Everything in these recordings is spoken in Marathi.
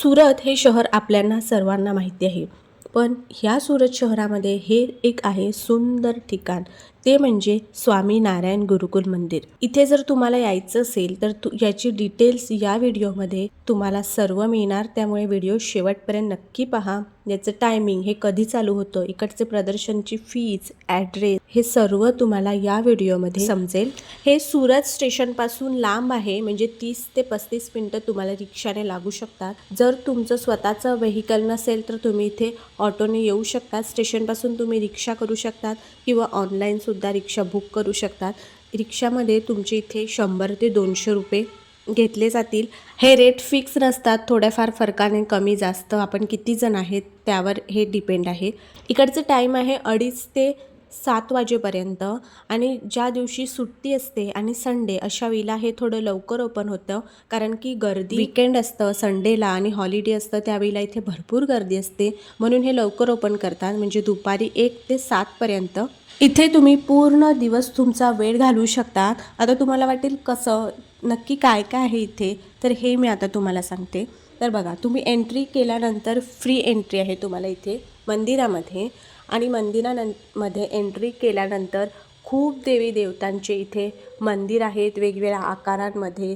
सुरत हे शहर आपल्याला सर्वांना माहिती आहे, पण ह्या सुरत शहरामध्ये हे एक आहे सुंदर ठिकाण, ते म्हणजे स्वामीनारायण गुरुकुल मंदिर. इथे जर तुम्हाला यायचं असेल तर याची डिटेल्स या व्हिडिओमध्ये तुम्हाला सर्व मिळणार, त्यामुळे व्हिडिओ शेवटपर्यंत नक्की पहा. याचं टायमिंग, हे कधी चालू होतं, इकडचे प्रदर्शनची फीज, ॲड्रेस, हे सर्व तुम्हाला या व्हिडिओमध्ये समजेल. हे सुरत स्टेशनपासून लांब आहे, म्हणजे 30 ते 35 मिनटं तुम्हाला रिक्षाने लागू शकतात. जर तुमचं स्वतःचं व्हेकल नसेल तर तुम्ही इथे ऑटोने येऊ शकतात. स्टेशनपासून तुम्ही रिक्षा करू शकतात किंवा ऑनलाईनसुद्धा रिक्षा बुक करू शकतात. रिक्षामध्ये तुमचे इथे 100 ते 200 रुपये घेतले जातील. हे रेट फिक्स नसतात, थोड्याफार फरकाने कमी जास्त आपण किती जण आहेत त्यावर हे डिपेंड आहे. इकडचं टाईम आहे 2:30 ते 7 वाजेपर्यंत, आणि ज्या दिवशी सुट्टी असते आणि संडे अशा वेळेला हे थोडं लवकर ओपन होतं, कारण की गर्दी वीकेंड असतं संडेला आणि हॉलिडे असतं, त्यावेळेला इथे भरपूर गर्दी असते, म्हणून हे लवकर ओपन करतात, म्हणजे दुपारी 1 ते 7 पर्यंत. इथे तुम्ही पूर्ण दिवस तुमचा वेळ घालवू शकता. आता तुम्हाला वाटेल कसं नक्की काय काय आहे इथे, तर हे मी आता तुम्हाला सांगते. तर बघा, तुम्ही एंट्री केल्यानंतर फ्री एंट्री आहे तुम्हाला इथे मंदिरामध्ये, आणि मंदिरामध्ये एंट्री केल्यानंतर खूप देवी देवतांचे इथे मंदिर आहेत वेगवेगळ्या आकारांमध्ये,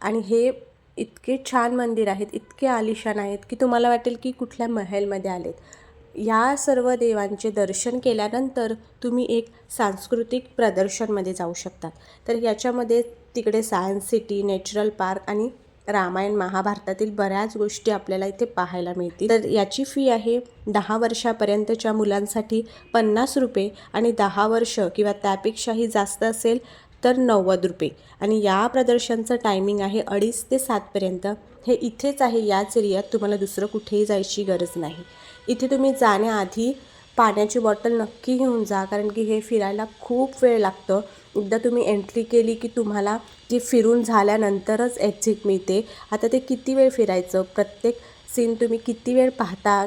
आणि हे इतके छान मंदिर आहेत, इतके आलिशान आहेत की तुम्हाला वाटेल की कुठल्या महलमध्ये आलेत. या सर्व देवांचे दर्शन केल्यानंतर तुम्ही एक सांस्कृतिक प्रदर्शनमध्ये जाऊ शकतात. तर याच्यामध्ये तिकडे सायन्स सिटी, नॅचरल पार्क आणि रामायण महाभारतातील बऱ्याच गोष्टी आपल्याला इथे पाहायला मिळतील. तर याची फी आहे 10 वर्षापर्यंतच्या मुलांसाठी 50 रुपये, आणि 10 वर्ष किंवा त्यापेक्षाही जास्त असेल तर 90 रुपये. आणि या प्रदर्शनचं टायमिंग आहे 2:30 ते 7 पर्यंत. हे इथेच आहे, याच एरियात, तुम्हाला दुसरं कुठेही जायची गरज नाही. इथे तुम्ही जाण्याआधी पाण्याची बॉटल नक्की घेऊन जा, कारण की हे फिरायला खूप वेळ लागतं. एकदा तुम्ही एंट्री केली की तुम्हाला ती फिरून झाल्यानंतरच एक्झिट मिळते. आता ते किती वेळ फिरायचं, प्रत्येक सीन तुम्ही किती वेळ पाहता,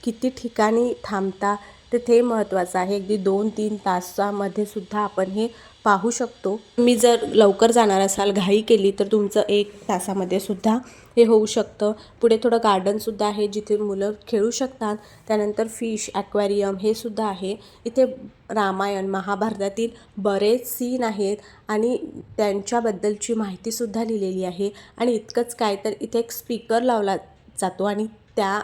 किती ठिकाणी थांबता, तर ते महत्त्वाचं आहे. अगदी 2-3 तासामध्ये सुद्धा आपण हे पाहू शकतो. तुम्ही जर लवकर जाणार असाल, घाई केली, तर तुमचं 1 तासामध्ये सुद्धा हे होऊ शकतं. पुढे थोडं गार्डनसुद्धा आहे जिथे मुलं खेळू शकतात. त्यानंतर फिश ॲक्वेरियम हे सुद्धा आहे. इथे रामायण महाभारतातील बरेच सीन आहेत आणि त्यांच्याबद्दलची माहितीसुद्धा लिहिलेली आहे. आणि इतकंच काय, तर इथे एक स्पीकर लावला जातो आणि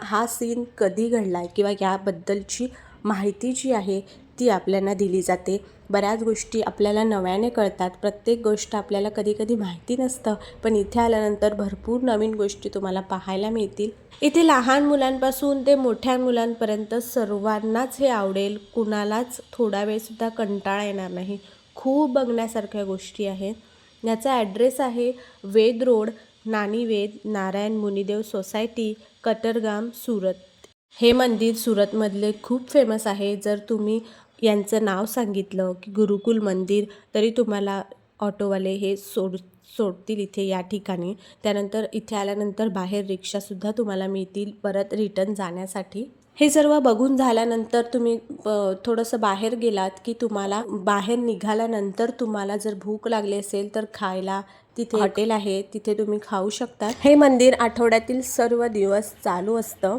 हा सीन कधी घडला आहे किंवा याबद्दलची माहिती जी आहे ती आपल्याला दिली जाते. बऱ्याच गोष्टी आपल्याला नव्याने कळतात. प्रत्येक गोष्ट आपल्याला कधी माहिती नसतं, पण इथे आल्यानंतर भरपूर नवीन गोष्टी तुम्हाला पाहायला मिळतील. इथे लहान मुलांपासून ते मोठ्या मुलांपर्यंत सर्वांनाच हे आवडेल. कुणालाच थोडा वेळसुद्धा कंटाळा येणार नाही. खूप बघण्यासारख्या गोष्टी आहेत. याचा ॲड्रेस आहे वेद रोड, नानीवेद नारायण मुनिदेव सोसायटी, कटरगाम, सुरत. हे मंदिर सुरतमधले खूप फेमस आहे. जर तुम्ही यांचं नाव सांगितलं की गुरुकुल मंदिर, तरी तुम्हाला ऑटोवाले हे सोडतील इथे या ठिकाणी. त्यानंतर इथे आल्यानंतर बाहेर रिक्षासुद्धा तुम्हाला मिळतील परत रिटर्न जाण्यासाठी. हे सर्व बघून झाल्यानंतर तुम्ही थोडंसं बाहेर गेलात की तुम्हाला बाहेर निघाल्यानंतर तुम्हाला जर भूक लागली असेल तर खायला तिथे हॉटेल आहे, तिथे तुम्ही खाऊ शकता. हे मंदिर आठवड्यातील सर्व दिवस चालू असतं.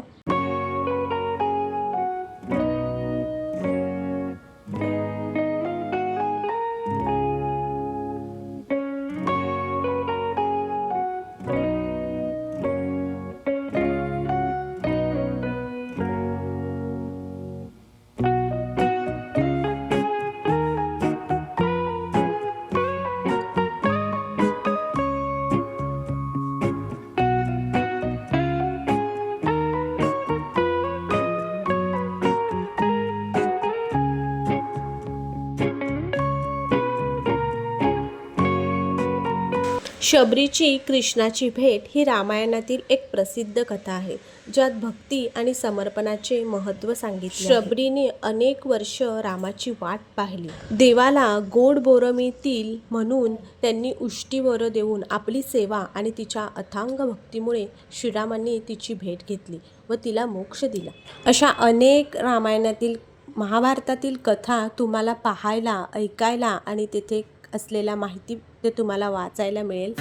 शबरीची कृष्णाची भेट ही रामायणातील एक प्रसिद्ध कथा आहे, ज्यात भक्ती आणि समर्पणाचे महत्त्व सांगितले. शबरीने अनेक वर्ष रामाची वाट पाहिली. देवाला गोड बोरं मिळतील म्हणून त्यांनी उष्टी बोरं देऊन आपली सेवा आणि तिच्या अथांग भक्तीमुळे श्रीरामांनी तिची भेट घेतली व तिला मोक्ष दिला. अशा अनेक रामायणातील, महाभारतातील कथा तुम्हाला पाहायला, ऐकायला आणि तेथे असलेल्या माहिती ते तुम्हाला वाचायला मिळेल.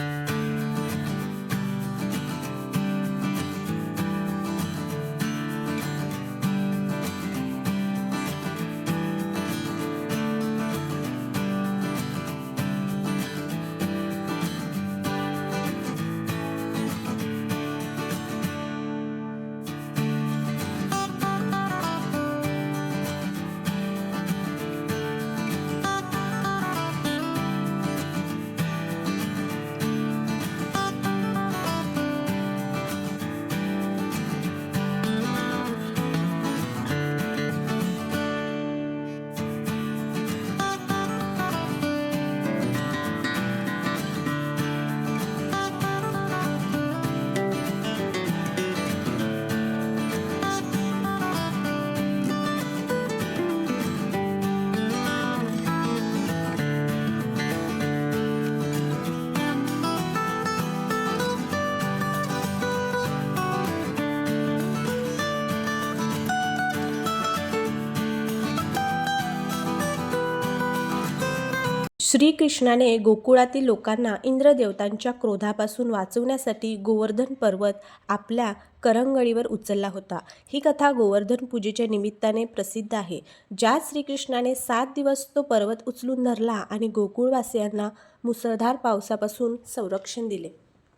श्रीकृष्णाने गोकुळातील लोकांना इंद्रदेवतांच्या क्रोधापासून वाचवण्यासाठी गोवर्धन पर्वत आपल्या करंगळीवर उचलला होता. ही कथा गोवर्धन पूजेच्या निमित्ताने प्रसिद्ध आहे. ज्यात श्रीकृष्णाने 7 दिवस तो पर्वत उचलून धरला आणि गोकुळवासियांना मुसळधार पावसापासून संरक्षण दिले.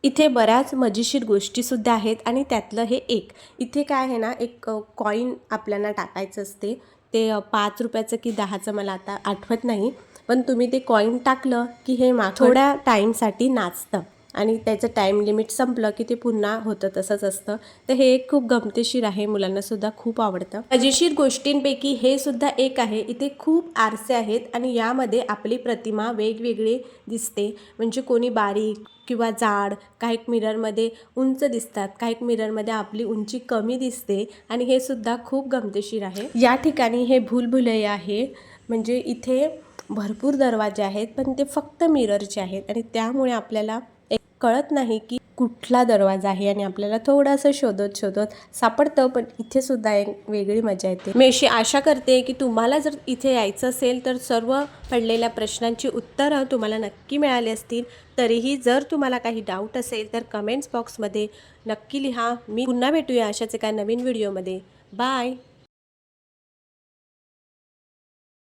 इथे बऱ्याच मजेशीर गोष्टीसुद्धा आहेत आणि त्यातलं हे एक. इथे काय आहे ना, एक कॉईन आपल्याला टाकायचं असते. ते 5 रुपयाचं की 10चं मला आता आठवत नाही, पण तुम्ही ते कॉईन टाकलं की हे थोड्या टाईमसाठी नाचतं आणि त्याचं टाईम लिमिट संपलं की ते पुन्हा होतं तसंच असतं. तर हे एक खूप गमतीशीर आहे, मुलांनासुद्धा खूप आवडतं. मजेशीर गोष्टींपैकी हे सुद्धा एक आहे. इथे खूप आरसे आहेत आणि यामध्ये आपली प्रतिमा वेगवेगळी दिसते. म्हणजे कोणी बारीक किंवा जाड, काही मिररमध्ये उंच दिसतात, काही मिररमध्ये आपली उंची कमी दिसते आणि हे सुद्धा खूप गमतीशीर आहे. या ठिकाणी हे भूलभुलैया आहे. म्हणजे इथे भरपूर दरवाजे आहेत, पण ते फक्त मिररचे आहेत आणि त्यामुळे आपल्याला एक कळत नाही की कुठला दरवाजा आहे आणि आपल्याला थोडंसं शोधत शोधत सापडतं. पण इथे सुद्धा एक वेगळी मजा येते. मी अशी आशा करते की तुम्हाला जर इथे यायचं असेल तर सर्व पडलेल्या प्रश्नांची उत्तरं तुम्हाला नक्की मिळाली असतील. तरीही जर तुम्हाला काही डाऊट असेल तर कमेंट्स बॉक्समध्ये नक्की लिहा. मी पुन्हा भेटूया अशाच एका नवीन व्हिडिओमध्ये. बाय.